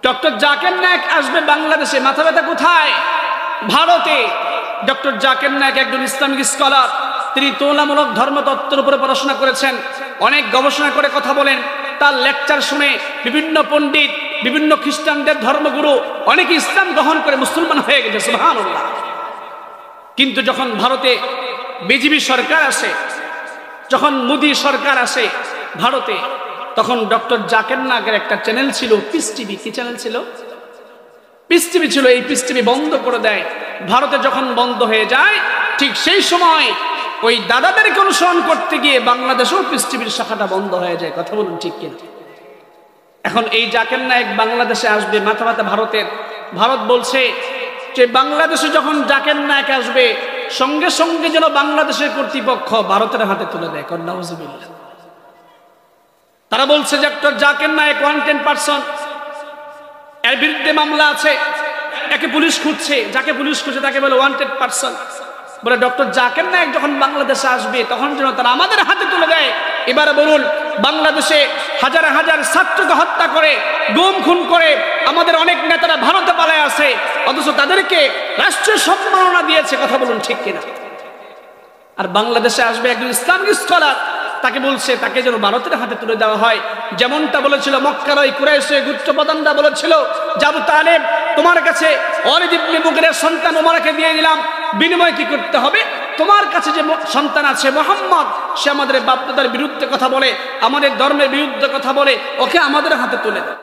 Doctor Zakir Naik আসবে বাংলাদেশে, মাথা ব্যথা কোথায়? ভারতে। ডক্টর জাকির নায়েক একজন ইসলামিক স্কলার, তিনি তুলনামূলক ধর্মতত্ত্বের উপরে পড়াশোনা করেছেন, অনেক গবেষণা করে কথা বলেন। তার লেকচার শুনে বিভিন্ন পণ্ডিত, বিভিন্ন খ্রিস্টানদের ধর্মগুরু অনেকে ইসলাম গ্রহণ করে মুসলমান হয়ে গেছে, সুবহানাল্লাহ। কিন্তু যখন ভারতে বিজেপি সরকার আসে, যখন মোদী সরকার আসে ভারতে, তখন ডক্টর জাকির নায়েকের একটা চ্যানেল ছিল পিস টিভি। কি চ্যানেল ছিল? পিস টিভি ছিল। এই পিস টিভি বন্ধ করে দেয়। ভারতে যখন বন্ধ হয়ে যায়, ঠিক সেই সময় ওই দাদাদেরকে অনুসরণ করতে গিয়ে বাংলাদেশেও পিস টিভির শাখাটা বন্ধ হয়ে যায়। কথা বলুন ঠিক কিনা? এখন এই জাকির নায়েক বাংলাদেশে আসবে, মাথা ব্যথা ভারতের। ভারত বলছে যে বাংলাদেশে যখন জাকির নায়েক আসবে, সঙ্গে সঙ্গে যেন বাংলাদেশের কর্তৃপক্ষ ভারতের হাতে তুলে দেয়। নাউজুবিল্লাহ। তারা বলছে যে doctor Zakir Naik wanted person, এর বিরুদ্ধে মামলা আছে, একে পুলিশ খুঁজছে। যাকে পুলিশ খুঁজছে তাকে বলে ওয়ান্টেড পারসন। বলে ডক্টর জাকির নায়েক যখন বাংলাদেশে আসবে তখন যেন তারা আমাদের হাতে তুলে দেয়। এবারে বলুন, বাংলাদেশে হাজার হাজার ছাত্রকে হত্যা করে, গুম খুন করে আমাদের অনেক নেতারা ভারতে পালায় আছে, অথচ তাদেরকে রাষ্ট্রীয় সম্মাননা দিয়েছে। কথা বলুন ঠিক কিনা? আর বাংলাদেশে আসবে একজন ইসলামিক স্কলার, তাকে বলছে তাকে যেন ভারতের হাতে তুলে দেওয়া হয়। যেমনটা বলেছিল মক্কার ওই কুরাইশের গোত্রপ্রধানরা বলেছিল, আবু তালেব তোমার কাছে ওয়ালিদ ইবনে মুগিরার সন্তান ওমরকে দিয়ে দিলাম, বিনিময়ে কি করতে হবে? তোমার কাছে যে সন্তান আছে মুহাম্মদ, সে আমাদের বাপ দাদার বিরুদ্ধে কথা বলে, আমাদের ধর্মের বিরুদ্ধে কথা বলে, ওকে আমাদের হাতে তুলে দাও।